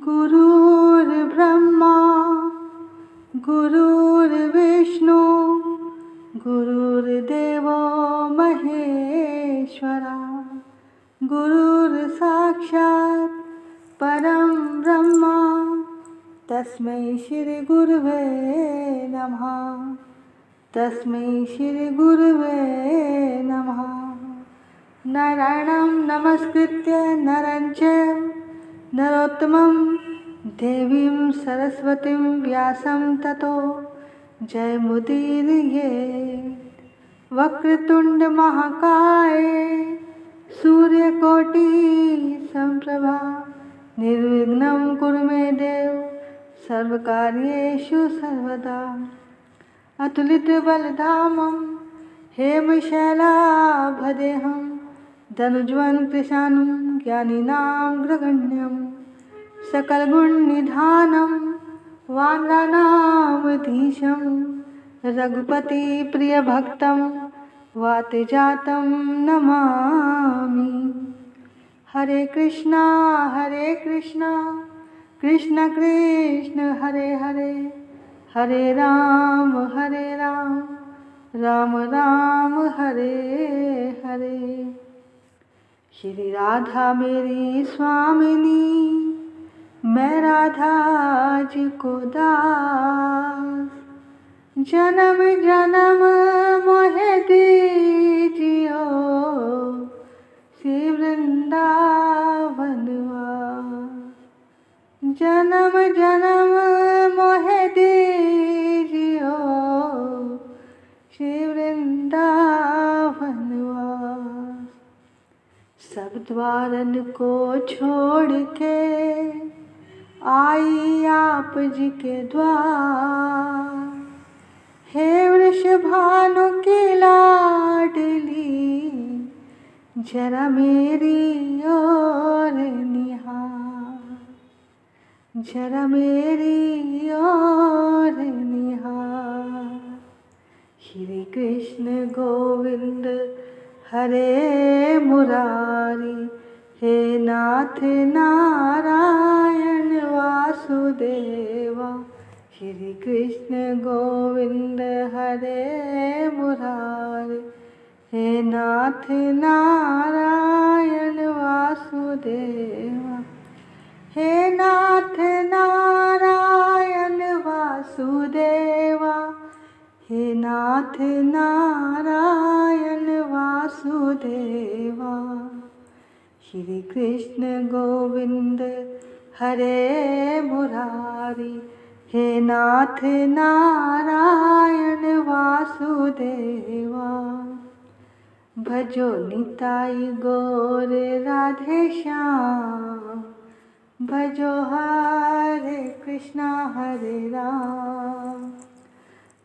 गुरुर्ब्रह्मा गुरुर्विष्णु गुरुर्देवो महेश्वरा गुरुर्साक्षात् परं ब्रह्म तस्मै श्री गुरुवे नमः। तस्मै श्री गुरुवे नमः। नारायणं नमस्कृत्य नरं चैव नरोत्तमं देवीं सरस्वतीं व्यासं ततो जयमुदीरये। वक्रतुंड महाकाय सूर्यकोटि संप्रभा निर्विघ्नं कुरु मे देव सर्वकार्येषु सर्वदा। अतुलितबलधामं हेमशैलाभदेहं धनुज्वनं कृशानं ज्ञानिनां ग्रगण्यं सकलगुणनिधानं वानराणामधीशं रघुपतिप्रियभक्तं वातजातं नमामि। हरे कृष्णा कृष्ण कृष्ण हरे हरे हरे राम राम राम हरे हरे। श्री राधा मेरी स्वामिनी मैं राधा जी को दास। जन्म जन्म मोहे दीजियो श्री वृंदावन वास। जन्म जन्म मोहे दीजियो श्री वृंदावन वास। सब द्वारन को छोड़ के आई आप जी के द्वार। हे वृषभानु की लाडली जरा मेरी ओर निहार। जरा मेरी ओर निहार। श्री कृष्ण गोविंद हरे मुरारी हे नाथ नारायण वासुदेवा। श्री कृष्ण गोविंद हरे मुरारी हे नाथ नारायण वासुदेवा। हे नाथ नारायण वासुदेवा। हे नाथ नारायण वासुदेवा। श्री कृष्ण गोविंद हरे मुरारी हे नाथ नारायण वासुदेवा। भजो निताई गौर राधे श्याम। भजो हरे कृष्णा हरे राम।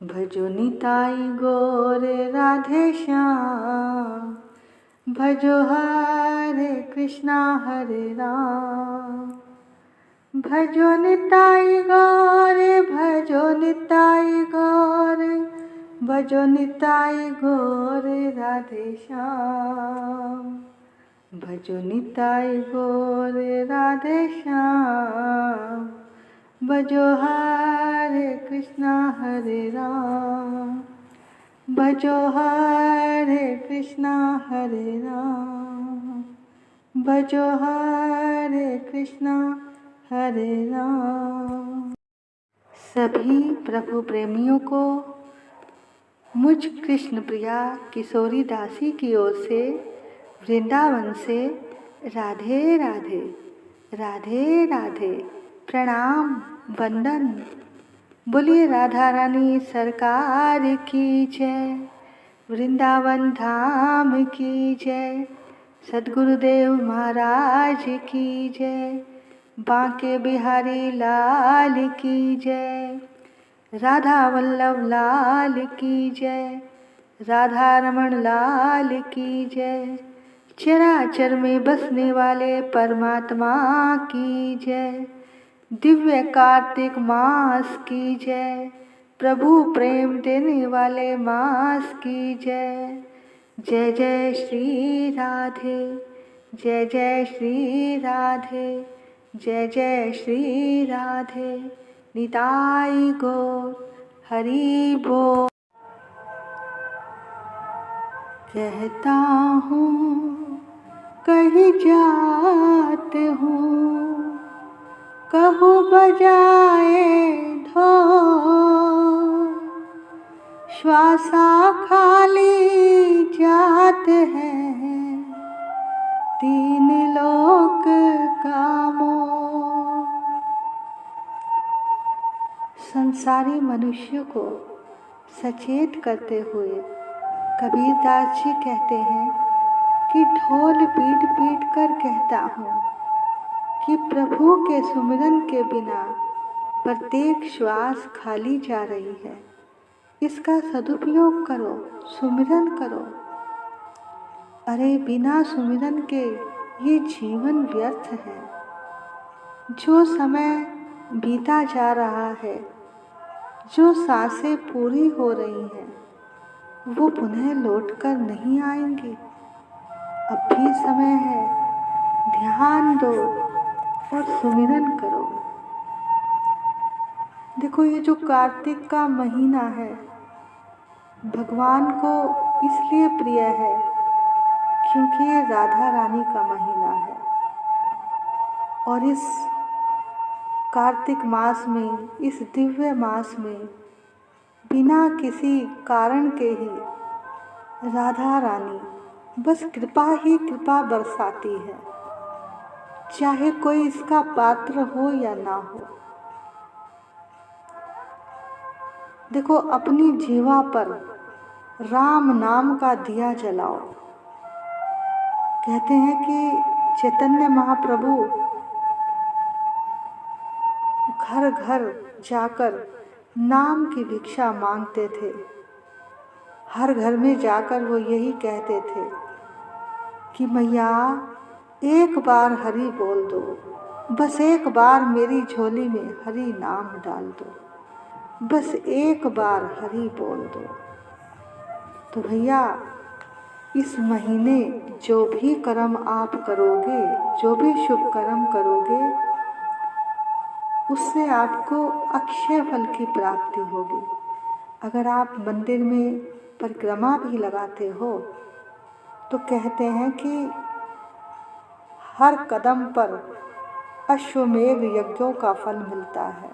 भजो निताई गौर राधे श्याम। भजो हरे कृष्णा हरे राम। भजो निताई गौर भजो निताई गौर भजो निताई गौर राधे श्याम। भजो निताई गौर राधे श्याम। भजो हरे कृष्णा हरे राम। भजो हरे कृष्णा हरे राम। भजो हरे कृष्णा हरे राम। सभी प्रभु प्रेमियों को मुझ कृष्ण प्रिया किशोरी दासी की ओर से वृंदावन से राधे राधे राधे राधे प्रणाम वंदन। बोलिए राधा रानी सरकार की जय। वृंदावन धाम की जय। सद्गुरुदेव महाराज की जय। बांके बिहारी लाल की जय। राधा वल्लभ लाल की जय। राधा रमण लाल की जय। चराचर में बसने वाले परमात्मा की जय। दिव्य कार्तिक मास की जय। प्रभु प्रेम देने वाले मास की जय। जय जय श्री राधे। जय जय श्री राधे। जय जय श्री राधे निताई गौर हरि बोल। कहता हूँ कहीं जात हूँ, कहूँ बजाए ढोल, श्वासा खाली जात है, तीन लोक का मोह। संसारी मनुष्य को सचेत करते हुए कबीरदास जी कहते हैं कि ढोल पीट पीट कर कहता हूँ कि प्रभु के सुमिरन के बिना प्रत्येक श्वास खाली जा रही है। इसका सदुपयोग करो, सुमिरन करो। अरे बिना सुमिरन के ये जीवन व्यर्थ है। जो समय बीता जा रहा है, जो सांसें पूरी हो रही हैं, वो पुनः लौटकर नहीं आएंगी। अब भी समय है, ध्यान दो और सुमिरन करो। देखो, ये जो कार्तिक का महीना है भगवान को इसलिए प्रिय है क्योंकि ये राधा रानी का महीना है। और इस कार्तिक मास में, इस दिव्य मास में बिना किसी कारण के ही राधा रानी बस कृपा ही कृपा बरसाती है, चाहे कोई इसका पात्र हो या ना हो। देखो, अपनी जीवा पर राम नाम का दिया जलाओ। कहते हैं कि चैतन्य महाप्रभु घर घर जाकर नाम की भिक्षा मांगते थे। हर घर में जाकर वो यही कहते थे कि मैया एक बार हरि बोल दो, बस एक बार मेरी झोली में हरि नाम डाल दो, बस एक बार हरि बोल दो। तो भैया, इस महीने जो भी कर्म आप करोगे, जो भी शुभ कर्म करोगे, उससे आपको अक्षय फल की प्राप्ति होगी। अगर आप मंदिर में परिक्रमा भी लगाते हो तो कहते हैं कि हर कदम पर अश्वमेध यज्ञों का फल मिलता है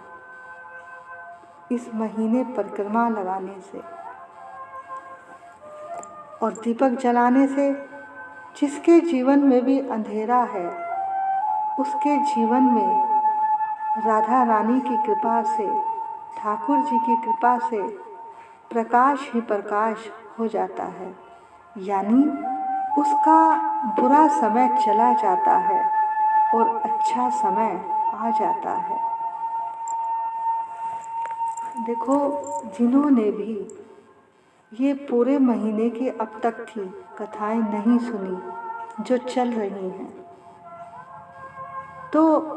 इस महीने परिक्रमा लगाने से। और दीपक जलाने से जिसके जीवन में भी अंधेरा है, उसके जीवन में राधा रानी की कृपा से, ठाकुर जी की कृपा से प्रकाश ही प्रकाश हो जाता है। यानी उसका बुरा समय चला जाता है और अच्छा समय आ जाता है। देखो, जिन्होंने भी ये पूरे महीने की अब तक की कथाएं नहीं सुनी जो चल रही हैं, तो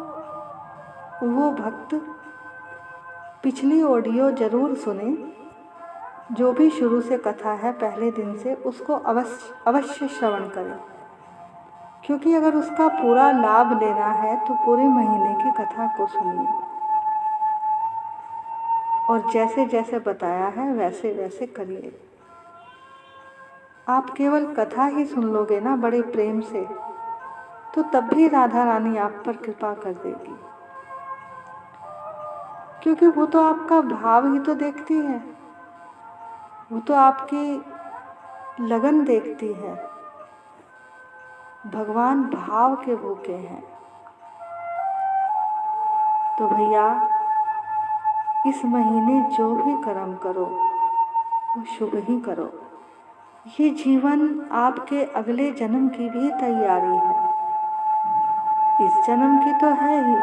वो भक्त पिछली ऑडियो ज़रूर सुने। जो भी शुरू से कथा है पहले दिन से, उसको अवश्य श्रवण करें, क्योंकि अगर उसका पूरा लाभ लेना है तो पूरे महीने की कथा को सुनिए और जैसे जैसे बताया है वैसे वैसे करिए। आप केवल कथा ही सुन लोगे ना बड़े प्रेम से, तो तब भी राधा रानी आप पर कृपा कर देगी, क्योंकि वो तो आपका भाव ही तो देखती है, वो तो आपकी लगन देखती है। भगवान भाव के भूखे हैं। तो भैया, इस महीने जो भी कर्म करो वो शुभ ही करो। ये जीवन आपके अगले जन्म की भी तैयारी है। इस जन्म की तो है ही,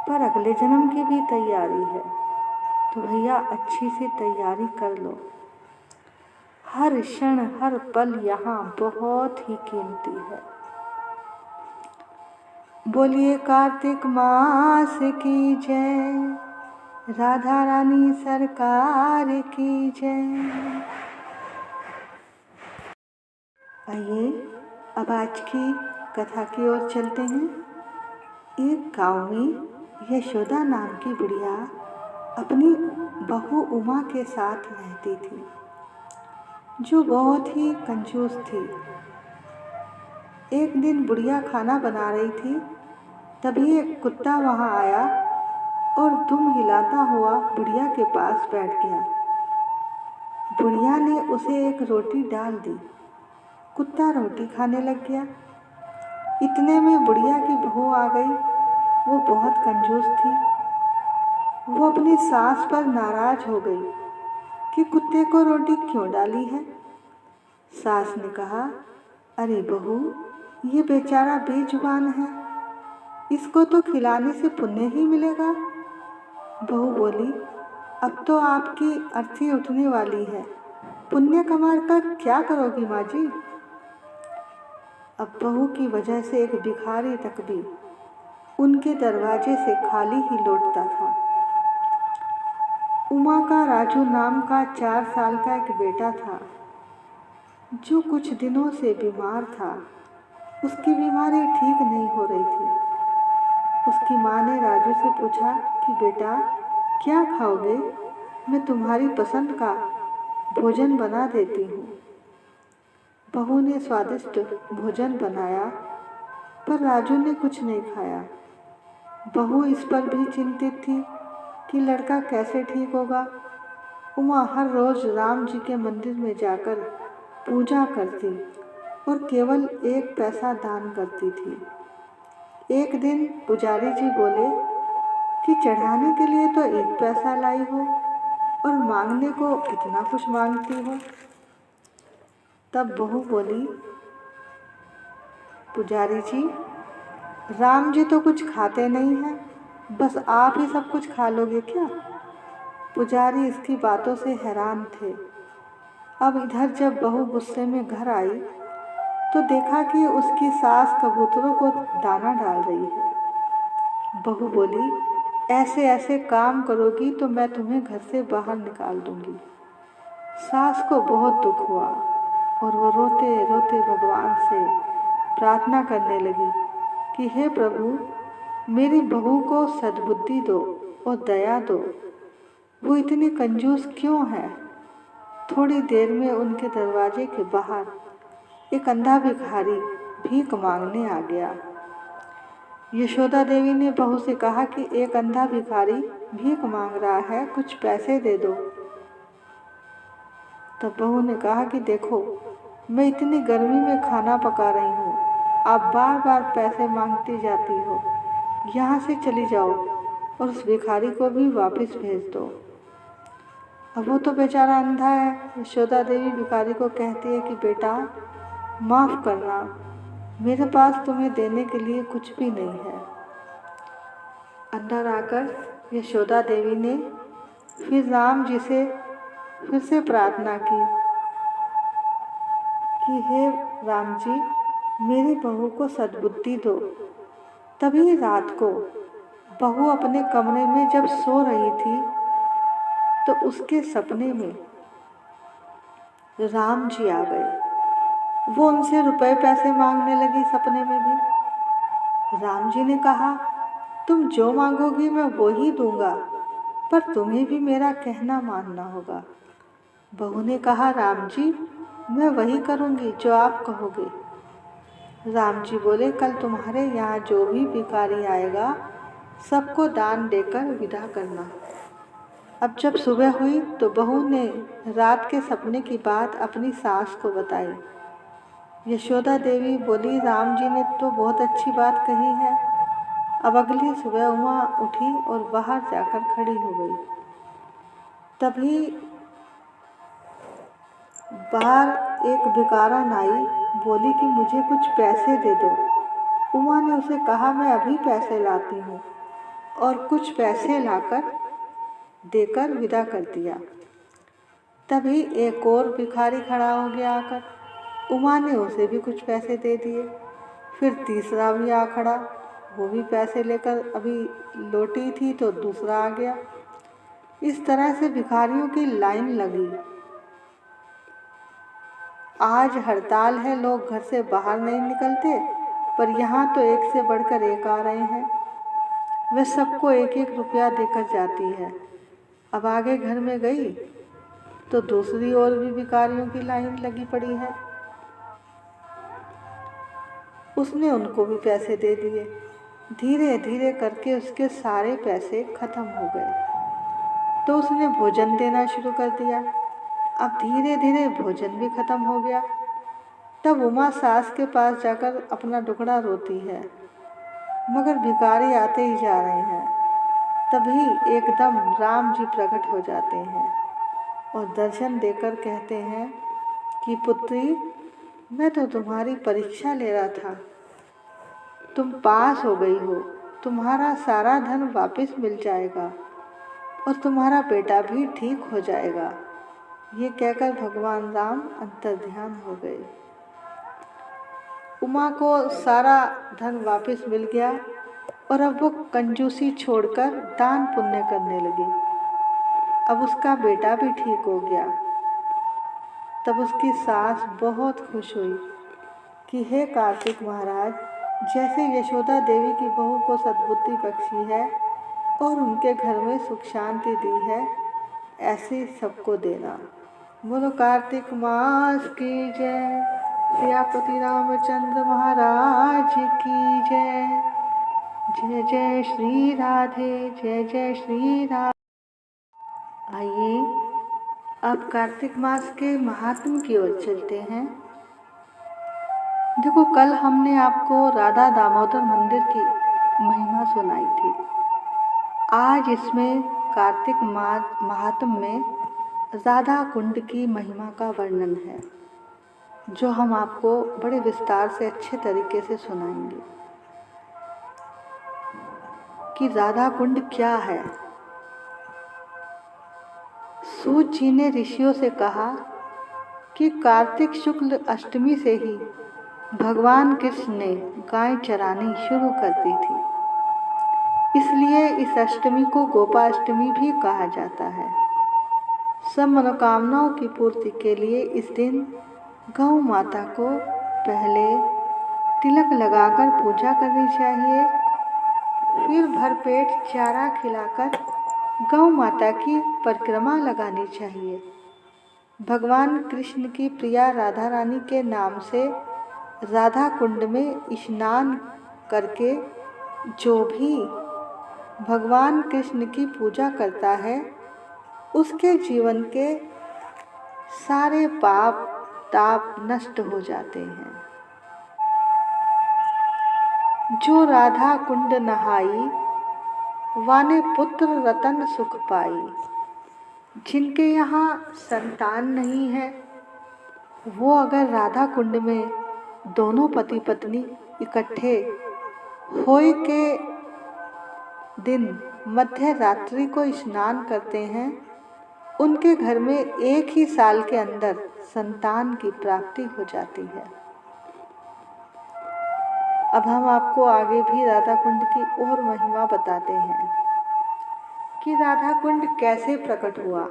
पर अगले जन्म की भी तैयारी है। तो भैया, अच्छी सी तैयारी कर लो। हर क्षण हर पल यहाँ बहुत ही कीमती है। बोलिए कार्तिक मास की जय, राधा रानी सरकार की जय। आइए अब आज की कथा की ओर चलते हैं। एक गांव में यशोदा नाम की बुढ़िया अपनी बहू उमा के साथ रहती थी, जो बहुत ही कंजूस थी। एक दिन बुढ़िया खाना बना रही थी, तभी एक कुत्ता वहां आया और दुम हिलाता हुआ बुढ़िया के पास बैठ गया। बुढ़िया ने उसे एक रोटी डाल दी। कुत्ता रोटी खाने लग गया। इतने में बुढ़िया की बहू आ गई। वो बहुत कंजूस थी। वो अपनी सास पर नाराज हो गई कि कुत्ते को रोटी क्यों डाली है। सास ने कहा, अरे बहू, ये बेचारा बेजुबान है, इसको तो खिलाने से पुण्य ही मिलेगा। बहू बोली, अब तो आपकी अर्थी उठने वाली है, पुण्य कमा कर क्या करोगी माँ जी। अब बहू की वजह से एक भिखारी तक भी उनके दरवाजे से खाली ही लौटता था। उमा का राजू नाम का 4 साल का एक बेटा था, जो कुछ दिनों से बीमार था। उसकी बीमारी ठीक नहीं हो रही थी। उसकी माँ ने राजू से पूछा कि बेटा, क्या खाओगे? मैं तुम्हारी पसंद का भोजन बना देती हूँ। बहू ने स्वादिष्ट भोजन बनाया, पर राजू ने कुछ नहीं खाया। बहू इस पर भी चिंतित थी कि लड़का कैसे ठीक होगा। उमा हर रोज राम जी के मंदिर में जाकर पूजा करती और केवल 1 पैसा दान करती थी। एक दिन पुजारी जी बोले कि चढ़ाने के लिए तो 1 पैसा लाई हो और मांगने को इतना कुछ मांगती हो। तब बहू बोली, पुजारी जी, राम जी तो कुछ खाते नहीं हैं, बस आप ही सब कुछ खा लोगे क्या? पुजारी इसकी बातों से हैरान थे। अब इधर जब बहू गुस्से में घर आई तो देखा कि उसकी सास कबूतरों को दाना डाल रही है। बहू बोली, ऐसे ऐसे काम करोगी तो मैं तुम्हें घर से बाहर निकाल दूंगी। सास को बहुत दुख हुआ और वो रोते रोते भगवान से प्रार्थना करने लगी कि हे प्रभु, मेरी बहू को सद्बुद्धि दो और दया दो। वो इतनी कंजूस क्यों है? थोड़ी देर में उनके दरवाजे के बाहर एक अंधा भिखारी भीख मांगने आ गया। यशोदा देवी ने बहू से कहा कि एक अंधा भिखारी भीख मांग रहा है, कुछ पैसे दे दो। तब बहू ने कहा कि देखो, मैं इतनी गर्मी में खाना पका रही हूँ, आप बार बार पैसे मांगती जाती हो। यहाँ से चली जाओ और उस भिखारी को भी वापस भेज दो। अब वो तो बेचारा अंधा है। यशोदा देवी भिखारी को कहती है कि बेटा, माफ़ करना, मेरे पास तुम्हें देने के लिए कुछ भी नहीं है। अंदर आकर यशोदा देवी ने फिर राम जी से फिर से प्रार्थना की कि हे राम जी, मेरी बहू को सद्बुद्धि दो। तभी रात को बहू अपने कमरे में जब सो रही थी तो उसके सपने में राम जी आ गए। वो उनसे रुपए पैसे मांगने लगी सपने में भी। राम जी ने कहा, तुम जो मांगोगी मैं वो ही दूंगा, पर तुम्हें भी मेरा कहना मानना होगा। बहू ने कहा, राम जी, मैं वही करूंगी जो आप कहोगे। राम जी बोले, कल तुम्हारे यहाँ जो भी भिखारी आएगा सबको दान देकर विदा करना। अब जब सुबह हुई तो बहू ने रात के सपने की बात अपनी सास को बताई। यशोदा देवी बोली, राम जी ने तो बहुत अच्छी बात कही है। अब अगली सुबह उमा उठी और बाहर जाकर खड़ी हो गई। तभी बाहर एक भिखारन आई, बोली कि मुझे कुछ पैसे दे दो। उमा ने उसे कहा, मैं अभी पैसे लाती हूँ, और कुछ पैसे लाकर देकर विदा कर दिया। तभी एक और भिखारी खड़ा हो गया आकर। उमा ने उसे भी कुछ पैसे दे दिए। फिर तीसरा भी आ खड़ा, वो भी पैसे लेकर अभी लौटी थी तो दूसरा आ गया। इस तरह से भिखारियों की लाइन लगी। आज हड़ताल है, लोग घर से बाहर नहीं निकलते, पर यहाँ तो एक से बढ़कर एक आ रहे हैं। वह सबको 1-1 रुपया देकर जाती है। अब आगे घर में गई तो दूसरी ओर भी भिखारियों की लाइन लगी पड़ी है। उसने उनको भी पैसे दे दिए। धीरे धीरे करके उसके सारे पैसे खत्म हो गए। तो उसने भोजन देना शुरू कर दिया। अब धीरे धीरे भोजन भी खत्म हो गया। तब उमा सास के पास जाकर अपना दुखड़ा रोती है, मगर भिखारी आते ही जा रहे हैं। तभी एकदम राम जी प्रकट हो जाते हैं और दर्शन देकर कहते हैं कि पुत्री, मैं तो तुम्हारी परीक्षा ले रहा था, तुम पास हो गई हो, तुम्हारा सारा धन वापस मिल जाएगा और तुम्हारा बेटा भी ठीक हो जाएगा। ये कहकर भगवान राम अंतर्ध्यान हो गए। उमा को सारा धन वापस मिल गया और अब वो कंजूसी छोड़कर दान पुण्य करने लगी। अब उसका बेटा भी ठीक हो गया। तब उसकी सास बहुत खुश हुई कि हे कार्तिक महाराज, जैसे यशोदा देवी की बहू को सद्बुद्धि बख्शी है और उनके घर में सुख शांति दी है, ऐसे सबको देना। बोलो कार्तिक मास की जय। सियापति रामचंद्र महाराज की जय। जय जय श्री राधे, जय जय श्री राधे। आइए अब कार्तिक मास के महात्म की ओर चलते हैं। देखो, कल हमने आपको राधा दामोदर मंदिर की महिमा सुनाई थी। आज इसमें कार्तिक महात्म में राधा कुंड की महिमा का वर्णन है, जो हम आपको बड़े विस्तार से अच्छे तरीके से सुनाएंगे कि राधा कुंड क्या है। सूत जी ने ऋषियों से कहा कि कार्तिक शुक्ल अष्टमी से ही भगवान कृष्ण ने गाय चरानी शुरू कर दी थी, इसलिए इस अष्टमी को गोपाष्टमी भी कहा जाता है। सब मनोकामनाओं की पूर्ति के लिए इस दिन गौ माता को पहले तिलक लगाकर पूजा करनी चाहिए, फिर भरपेट चारा खिलाकर गौ माता की परिक्रमा लगानी चाहिए। भगवान कृष्ण की प्रिया राधा रानी के नाम से राधा कुंड में स्नान करके जो भी भगवान कृष्ण की पूजा करता है, उसके जीवन के सारे पाप ताप नष्ट हो जाते हैं। जो राधा कुंड नहाई, वाने पुत्र रतन सुख पाई। जिनके यहाँ संतान नहीं है, वो अगर राधा कुंड में दोनों पति पत्नी इकट्ठे होय के दिन मध्य रात्रि को स्नान करते हैं, उनके घर में एक ही साल के अंदर संतान की प्राप्ति हो जाती है। अब हम आपको आगे भी राधा कुंड की और महिमा बताते हैं कि राधा कुंड कैसे प्रकट हुआ।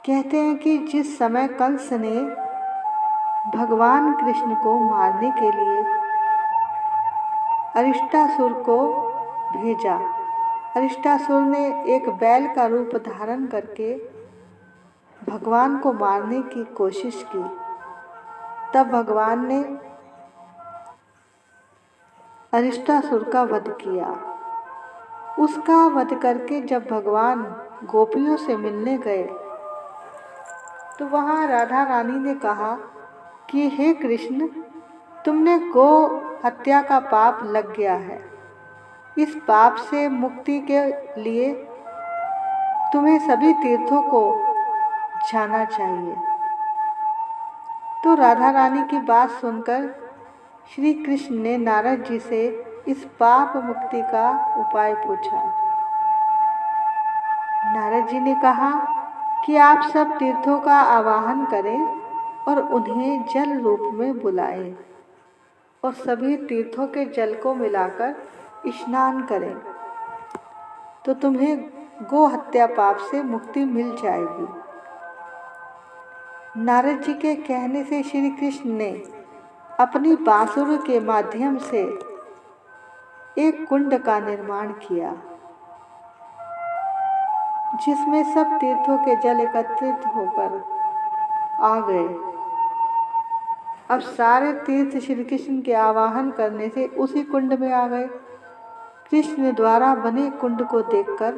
कहते हैं कि जिस समय कंस ने भगवान कृष्ण को मारने के लिए अरिष्टासुर को भेजा, अरिष्टासुर ने एक बैल का रूप धारण करके भगवान को मारने की कोशिश की। तब भगवान ने अरिष्टासुर का वध किया। उसका वध करके जब भगवान गोपियों से मिलने गए, तो वहाँ राधा रानी ने कहा कि हे कृष्ण, तुमने गो हत्या का पाप लग गया है। इस पाप से मुक्ति के लिए तुम्हें सभी तीर्थों को जाना चाहिए। तो राधा रानी की बात सुनकर श्री कृष्ण ने नारद जी से इस पाप मुक्ति का उपाय पूछा। नारद जी ने कहा कि आप सब तीर्थों का आवाहन करें और उन्हें जल रूप में बुलाएं और सभी तीर्थों के जल को मिलाकर स्नान करें, तो तुम्हें गो हत्या पाप से मुक्ति मिल जाएगी। नारद जी के कहने से श्री कृष्ण ने अपनी बांसुरी के माध्यम से एक कुंड का निर्माण किया जिसमें सब तीर्थों के जल एकत्रित होकर आ गए। अब सारे तीर्थ श्री कृष्ण के आवाहन करने से उसी कुंड में आ गए। कृष्ण द्वारा बने कुंड को देखकर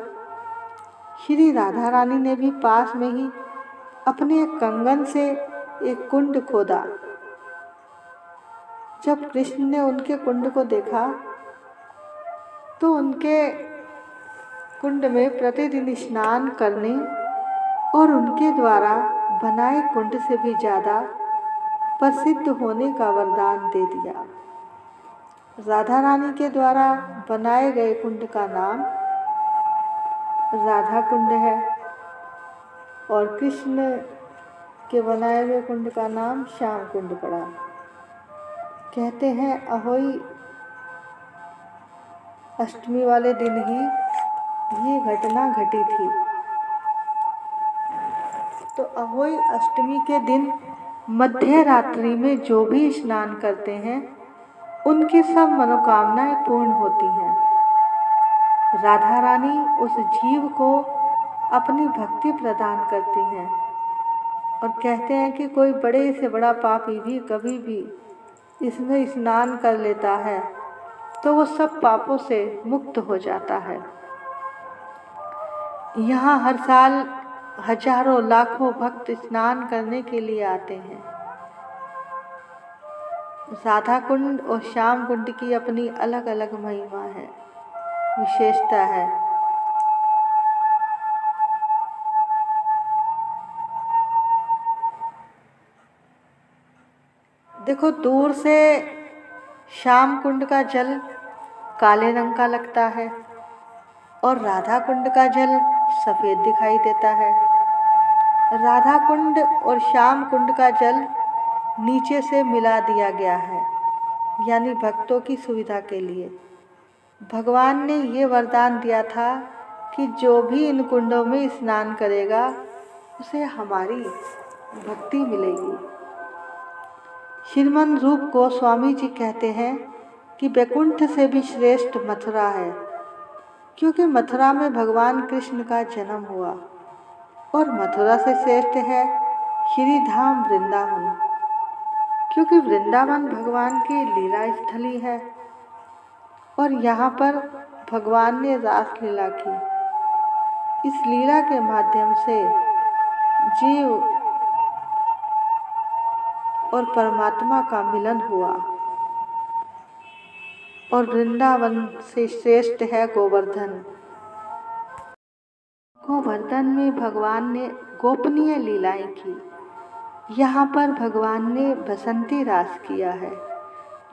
श्री राधा रानी ने भी पास में ही अपने कंगन से एक कुंड खोदा। जब कृष्ण ने उनके कुंड को देखा तो उनके कुंड में प्रतिदिन स्नान करने और उनके द्वारा बनाए कुंड से भी ज़्यादा प्रसिद्ध होने का वरदान दे दिया। राधा रानी के द्वारा बनाए गए कुंड का नाम राधा कुंड है और कृष्ण के बनाए हुए कुंड का नाम श्याम कुंड पड़ा। कहते हैं अहोई अष्टमी वाले दिन ही ये घटना घटी थी। तो अहोई अष्टमी के दिन मध्य रात्रि में जो भी स्नान करते हैं उनकी सब मनोकामनाएं पूर्ण होती हैं। राधा रानी उस जीव को अपनी भक्ति प्रदान करती हैं और कहते हैं कि कोई बड़े से बड़ा पापी भी कभी भी इसमें स्नान कर लेता है तो वो सब पापों से मुक्त हो जाता है। यहाँ हर साल हजारों लाखों भक्त स्नान करने के लिए आते हैं। राधा कुंड और श्याम कुंड की अपनी अलग अलग महिमा है, विशेषता है। देखो दूर से श्याम कुंड का जल काले रंग का लगता है और राधा कुंड का जल सफ़ेद दिखाई देता है। राधा कुंड और श्याम कुंड का जल नीचे से मिला दिया गया है, यानी भक्तों की सुविधा के लिए। भगवान ने ये वरदान दिया था कि जो भी इन कुंडों में स्नान करेगा उसे हमारी भक्ति मिलेगी। श्रीमन रूप गोस्वामी जी कहते हैं कि वैकुंठ से भी श्रेष्ठ मथुरा है, क्योंकि मथुरा में भगवान कृष्ण का जन्म हुआ, और मथुरा से श्रेष्ठ है श्री धाम वृंदावन, क्योंकि वृंदावन भगवान की लीला स्थली है और यहाँ पर भगवान ने रास लीला की। इस लीला के माध्यम से जीव और परमात्मा का मिलन हुआ। और वृंदावन से श्रेष्ठ है गोवर्धन। गोवर्धन में भगवान ने गोपनीय लीलाएं की। यहाँ पर भगवान ने बसंती रास किया है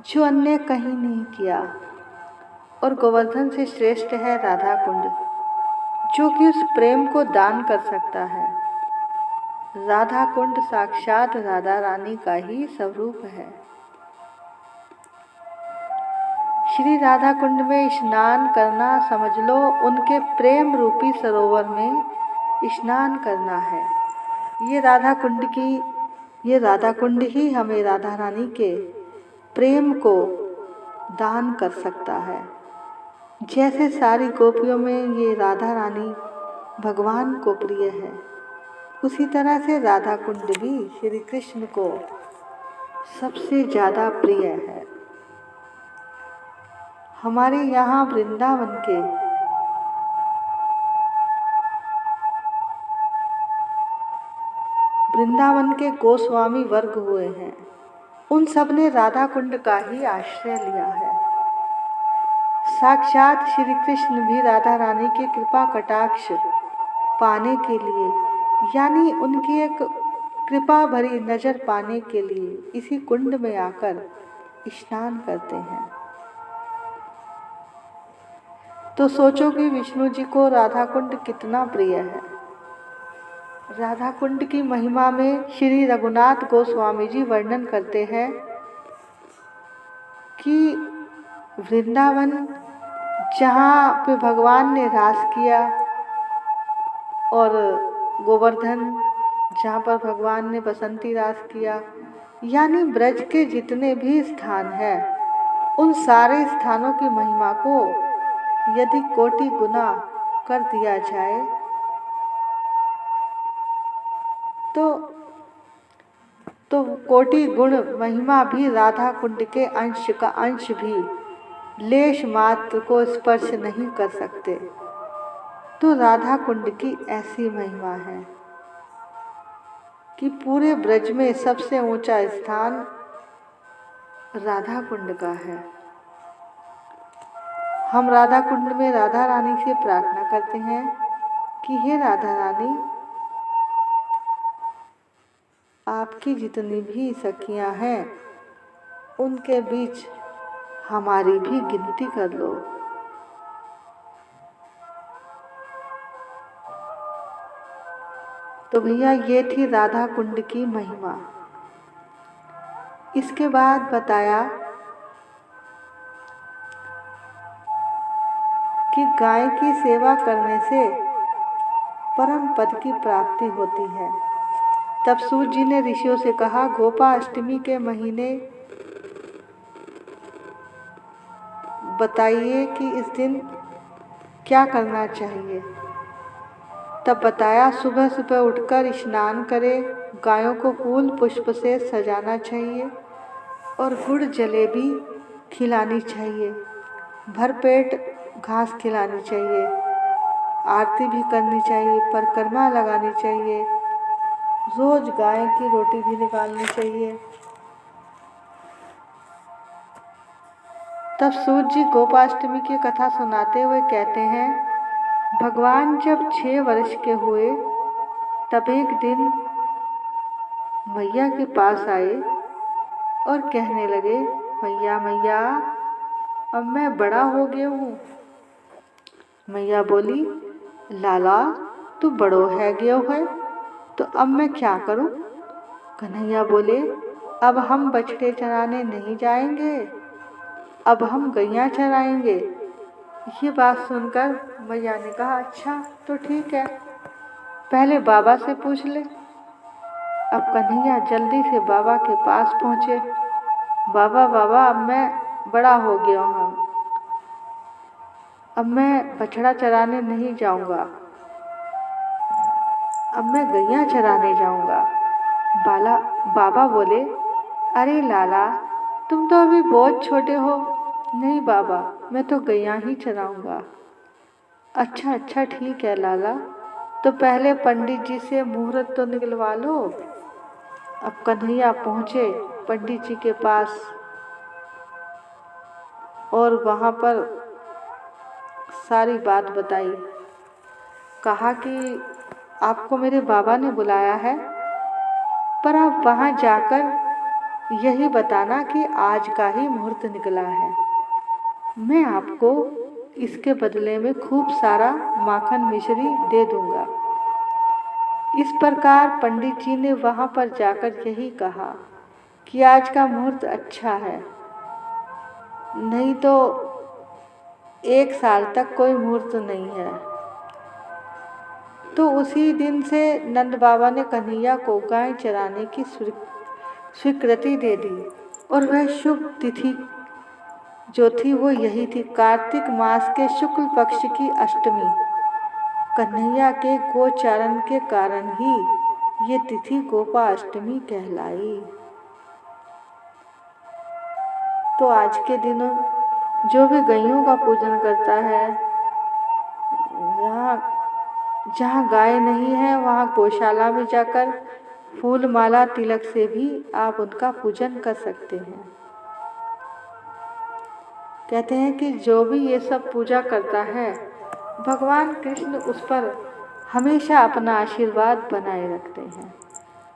जो अन्य कहीं नहीं किया। और गोवर्धन से श्रेष्ठ है राधा कुंड, जो कि उस प्रेम को दान कर सकता है। राधा कुंड साक्षात राधा रानी का ही स्वरूप है। श्री राधा कुंड में स्नान करना समझ लो उनके प्रेम रूपी सरोवर में स्नान करना है। ये राधा कुंड ही हमें राधा रानी के प्रेम को दान कर सकता है। जैसे सारी गोपियों में ये राधा रानी भगवान को प्रिय है, उसी तरह से राधा कुंड भी श्री कृष्ण को सबसे ज़्यादा प्रिय है। हमारे यहाँ वृंदावन के गोस्वामी वर्ग हुए हैं, उन सब ने राधा कुंड का ही आश्रय लिया है। साक्षात श्री कृष्ण भी राधा रानी के कृपा कटाक्ष पाने के लिए, यानी उनकी एक कृपा भरी नज़र पाने के लिए इसी कुंड में आकर स्नान करते हैं। तो सोचो कि विष्णु जी को राधा कुंड कितना प्रिय है। राधा कुंड की महिमा में श्री रघुनाथ गोस्वामी जी वर्णन करते हैं कि वृंदावन जहाँ पे भगवान ने रास किया और गोवर्धन जहाँ पर भगवान ने बसंती रास किया, यानी ब्रज के जितने भी स्थान हैं उन सारे स्थानों की महिमा को यदि कोटि गुना कर दिया जाए तो कोटि गुण महिमा भी राधा कुंड के अंश का अंश भी लेश मात्र को स्पर्श नहीं कर सकते। तो राधा कुंड की ऐसी महिमा है कि पूरे ब्रज में सबसे ऊंचा स्थान राधा कुंड का है। हम राधा कुंड में राधा रानी से प्रार्थना करते हैं कि हे राधा रानी, आपकी जितनी भी सखियां हैं उनके बीच हमारी भी गिनती कर लो। तो भैया ये थी राधा कुंड की महिमा। इसके बाद बताया कि गाय की सेवा करने से परम पद की प्राप्ति होती है। तब सूत जी ने ऋषियों से कहा, गोपाष्टमी के महीने बताइए कि इस दिन क्या करना चाहिए। तब बताया, सुबह सुबह उठकर स्नान करें, गायों को फूल पुष्प से सजाना चाहिए और गुड़ जलेबी खिलानी चाहिए, भरपेट घास खिलानी चाहिए, आरती भी करनी चाहिए, परिक्रमा लगानी चाहिए, रोज गाय की रोटी भी निकालनी चाहिए। तब सूत जी गोपाष्टमी की कथा सुनाते हुए कहते हैं, भगवान जब 6 वर्ष के हुए तब एक दिन मैया के पास आए और कहने लगे, मैया मैया अब मैं बड़ा हो गया हूँ। मैया बोली, लाला तू बड़ो है गयो है तो अब मैं क्या करूं? कन्हैया बोले, अब हम बछड़े चराने नहीं जाएंगे, अब हम गैया चराएंगे। ये बात सुनकर मैया ने कहा, अच्छा तो ठीक है, पहले बाबा से पूछ ले। अब कन्हैया जल्दी से बाबा के पास पहुँचे। बाबा बाबा अब मैं बड़ा हो गया हूँ, अब मैं बछड़ा चराने नहीं जाऊँगा, अब मैं गैया चराने जाऊँगा। बाबा बोले, अरे लाला तुम तो अभी बहुत छोटे हो। नहीं बाबा, मैं तो गैया ही चराऊँगा। अच्छा अच्छा ठीक है लाला, तो पहले पंडित जी से मुहूर्त तो निकलवा लो। अब कन्हैया पहुँचे पंडित जी के पास और वहाँ पर सारी बात बताई। कहा कि आपको मेरे बाबा ने बुलाया है, पर आप वहाँ जाकर यही बताना कि आज का ही मुहूर्त निकला है। मैं आपको इसके बदले में खूब सारा माखन मिश्री दे दूंगा। इस प्रकार पंडित जी ने वहाँ पर जाकर यही कहा कि आज का मुहूर्त अच्छा है, नहीं तो 1 साल तक कोई मुहूर्त नहीं है। तो उसी दिन से नंद बाबा ने कन्हैया को गाय चराने की स्वीकृति दे दी और वह शुभ तिथि जो थी वो यही थी, कार्तिक मास के शुक्ल पक्ष की अष्टमी। कन्हैया के गोचारण के कारण ही ये तिथि गोपाष्टमी कहलाई। तो आज के दिन जो भी गैयों का पूजन करता है, जहाँ गाय नहीं है वहाँ गौशाला में जाकर फूल माला तिलक से भी आप उनका पूजन कर सकते हैं। कहते हैं कि जो भी ये सब पूजा करता है, भगवान कृष्ण उस पर हमेशा अपना आशीर्वाद बनाए रखते हैं।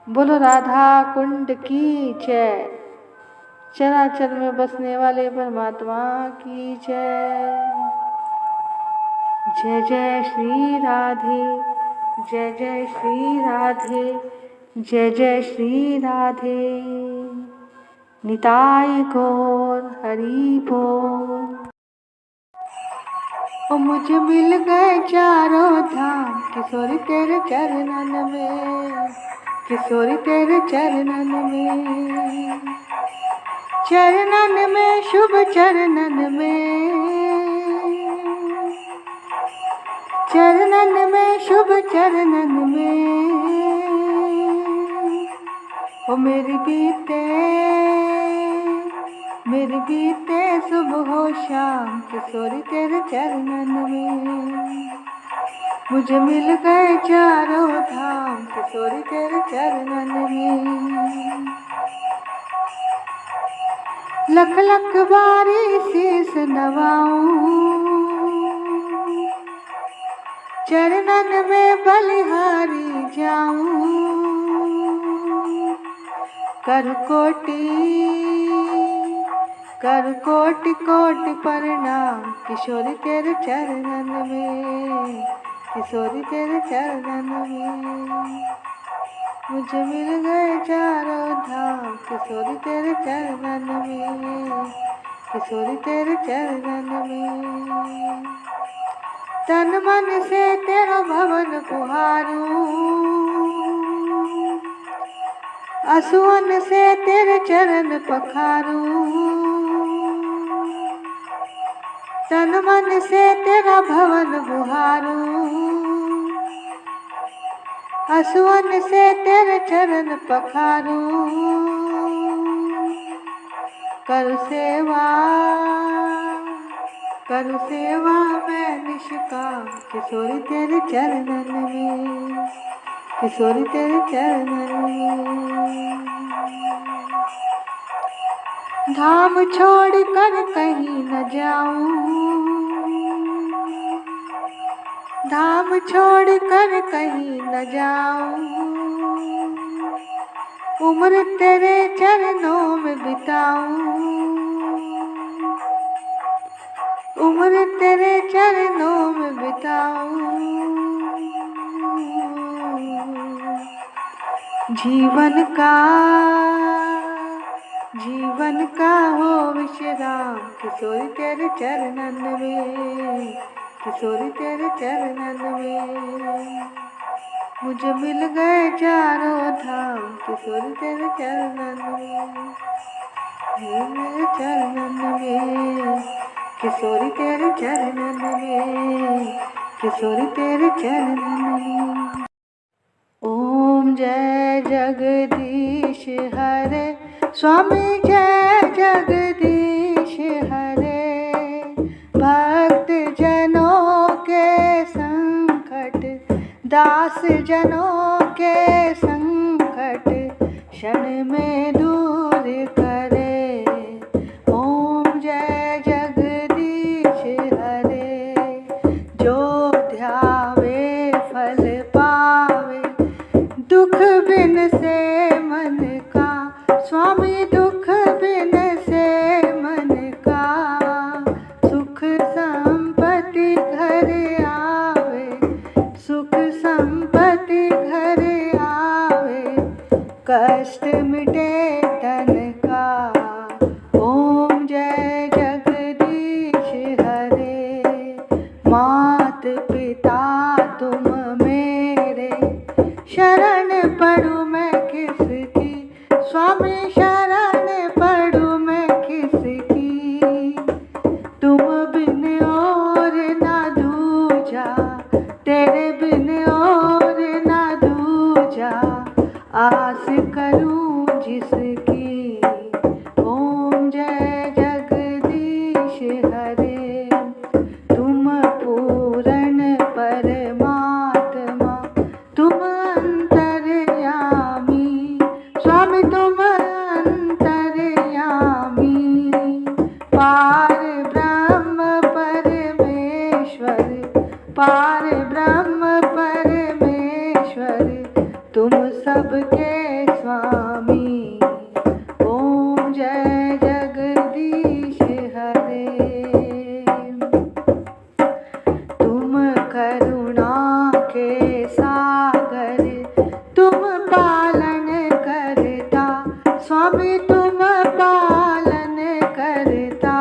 बोलो राधा कुंड की जय। चराचर में बसने वाले परमात्मा की जय। जय जय श्री राधे, जय जय श्री राधे, जय जय श्री राधे। निताई गौर हरि बोल। ओ मुझे मिल गए चारों धाम, किशोरी तेरे चरणन में, किशोरी तेरे चरणन में। चरणन में शुभ चरणन में शुभ चरणन में ओ मेरी बीते सुबह हो शाम किशोरी तेरे चरणन में मुझे मिल गए चारों धाम किशोरी तेरे चरणन में लख लख बारी शीस नवाऊं चरणन में बलिहारी जाऊं कर कोटि कोटि प्रणाम किशोरी तेरे चरणन में किशोरी तेरे चरणन में मुझे मिल गए चारों धाम किशोरी तेरे चरणन में किशोरी तेरे चरणन में तन मन से तेरा भवन पुहारूं असुवन से तेरे चरण पखारूं तन मन से तेरा भवन बुहारूं असुवन से तेरे चरण पखारूं कर सेवा मैं निष्काम किशोरी तेरे चरणन में किशोरी तेरे चरणन में धाम छोड़ कर कहीं न जाऊं धाम छोड़ कर कहीं न जाऊं उम्र तेरे चरणों में बिताऊं उम्र तेरे चरणों में बिताऊं जीवन का हो विश्राम किशोरी तेरे चरणन में किशोरी तेरे चरणन में मुझे मिल गए चारों धाम किशोरी तेरे चरणन में मेरे चरणन में किशोरी तेरे चरणन में किशोरी तेरे चरणन में ओम जय जगदीश हरे स्वामी जय जगदीश हरे भक्त जनों के संकट दास जनों के संकट क्षण में दूर करे ओम जय जगदीश हरे जो ध्यावे फल पावे दुख बिन से मन का स्वामी दुख बिन से मन का सुख संपत्ति घर आवे सुख संपत्ति घर आवे कष्ट मिटे तन का ओम जय जगदीश हरे मात पिता तुम मेरे शरण पड़ू मैं किसकी स्वामी शरण पड़ू मैं किसकी तुम बिन और ना दूजा तेरे बिन और ना दूजा आस करूं जिसकी ओम जय जगदीश हरे तुम पूर्ण परमात्मा तुम अंतर्यामी स्वामी तुम अंतर्यामी पार ब्रह्म परमेश्वर तुम सबके स्वामी ओम जय जगदीश हरे तुम करुणा के सागर तुम पालन करता स्वामी तुम पालन करता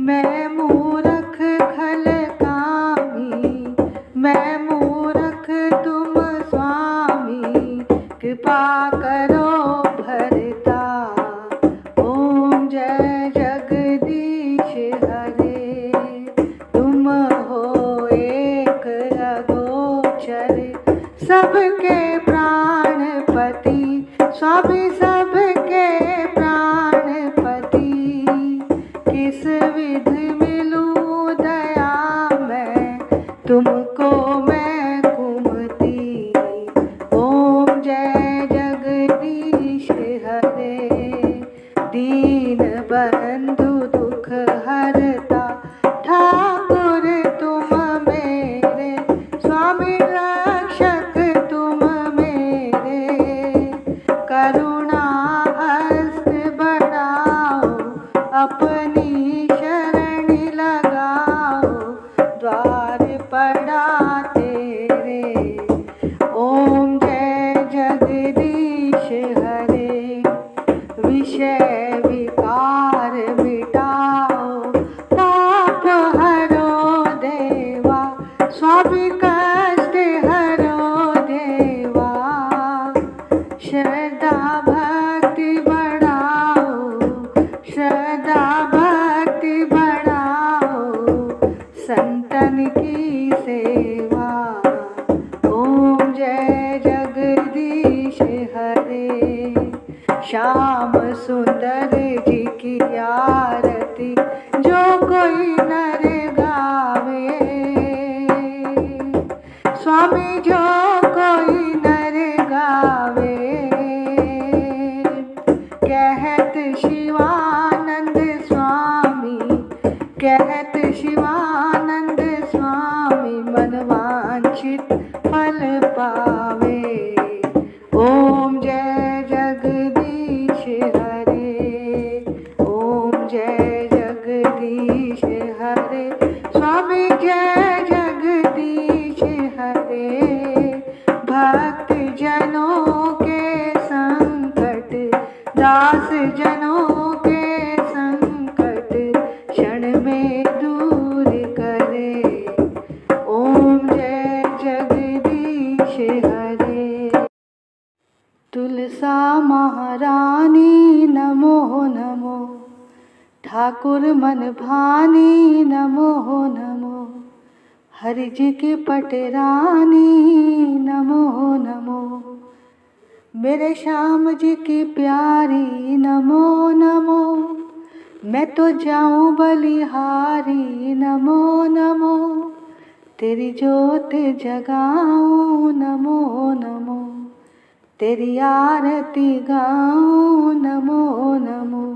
मैं मूर्ख खल कामी मैं मूर्ख तुम स्वामी कृपा करो भरता एक अगोचर, सबके प्राणपति स्वामी सबके प्राणपति। किस विधि मिलूं दया मैं तुमको मैं कुमति। ओम जय जगदीश हरे, दीन बंधु दुख हरता ठाकुर तुम मेरे, स्वामी रक्षक तुम मेरे। करुणा हस्त बढ़ाओ, अपनी शरण लगाओ, द्वार पड़ा तेरे। ओम जय जगदीश हरे, विषय विकार मिटाओ, पाप हरो देवा, स्वामी कष्ट हरो देवा। श्रद्धा भक्ति बढ़ाओ, श्रद्धा भक्ति बढ़ाओ, संतन की सेवा। ओम जय जगदीश हरे, श्याम सुंदर जी की आरती जो कोई नर गावे, स्वामी जो कोई नर गावे। कहत शिवानंद स्वामी, कहत शिवानंद स्वामी, मन वांछित फल पावे। ओम जय जगदीश हरे, ओम जय जगदीश हरे, स्वामी जय जगदीश हरे। भक्त जनों के संकट, दास जनों के संकट, क्षण में दूर करे। ओम जय जगदीश हरे। तुलसा महारानी नमो नमो, ठाकुर मन भानी नमो नमो, हरि जी की पटरानी नमो नमो, मेरे श्याम जी की प्यारी नमो नमो। मैं तो जाऊं बलिहारी नमो नमो, तेरी जोत जगाऊं नमो नमो, तेरी आरती गाऊं नमो नमो,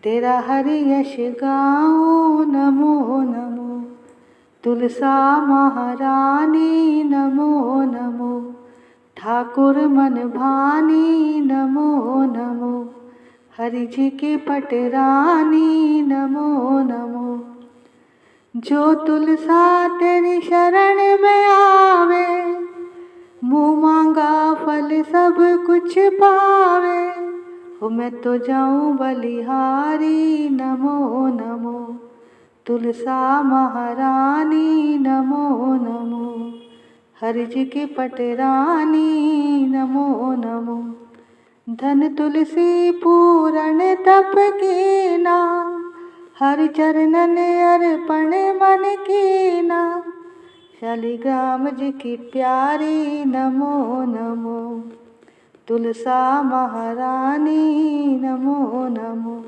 तेरा हरि यश गाऊं नमो नमो। तुलसा महारानी नमो नमो, ठाकुर मन भानी नमो नमो, हरि जी की पटरानी नमो नमो। जो तुलसा तेरी शरण में आवे, मुँह मांगा फल सब कुछ पावे। हो मैं तो जाऊं बलिहारी नमो नमो, तुलसा महारानी नमो नमो, हरि जी की पटरानी नमो नमो। धन तुलसी पूरण तप कीना, हरि चरणन अर्पण मन कीना। शालिग्राम जी की प्यारी नमो नमो, तुलसा महारानी नमो नमो।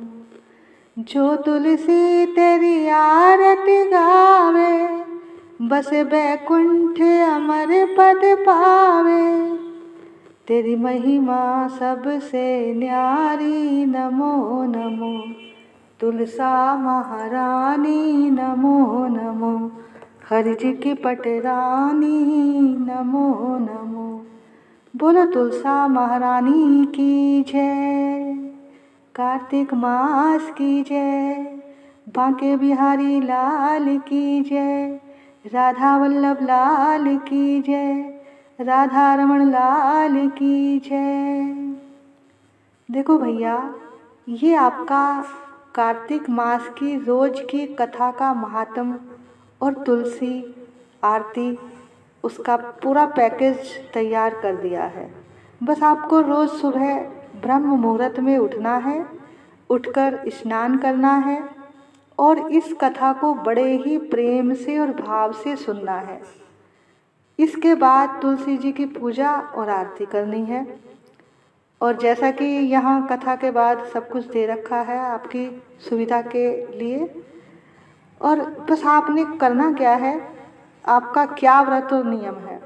जो तुलसी तेरी आरती गावे, बस बैकुंठ अमर पद पावे। तेरी महिमा सबसे न्यारी नमो नमो, तुलसा महारानी नमो नमो, हरि जी की पटरानी नमो नमो। बोलो तुलसा महारानी की जय, कार्तिक मास की जय, बांके बिहारी लाल की जय, राधा वल्लभ लाल की जय, राधा रमण लाल की जय। देखो भैया, ये आपका कार्तिक मास की रोज की कथा का महात्म और तुलसी आरती, उसका पूरा पैकेज तैयार कर दिया है। बस आपको रोज़ सुबह ब्रह्म मुहूर्त में उठना है, उठकर स्नान करना है और इस कथा को बड़े ही प्रेम से और भाव से सुनना है। इसके बाद तुलसी जी की पूजा और आरती करनी है। और जैसा कि यहाँ कथा के बाद सब कुछ दे रखा है आपकी सुविधा के लिए, और बस आपने करना क्या है, आपका क्या व्रत और नियम है,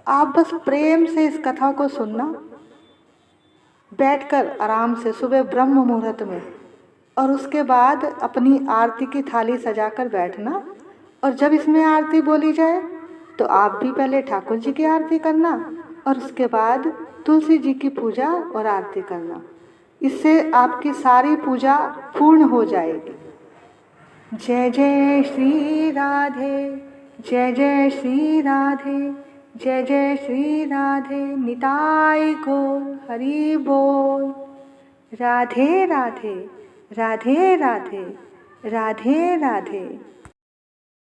आप बस प्रेम से इस कथा को सुनना, बैठकर आराम से सुबह ब्रह्म मुहूर्त में, और उसके बाद अपनी आरती की थाली सजाकर बैठना। और जब इसमें आरती बोली जाए तो आप भी पहले ठाकुर जी की आरती करना और उसके बाद तुलसी जी की पूजा और आरती करना। इससे आपकी सारी पूजा पूर्ण हो जाएगी। जय जय श्री राधे, जय जय श्री राधे, जय जय श्री राधे, निताई गौर हरि बोल। राधे राधे, राधे राधे, राधे राधे।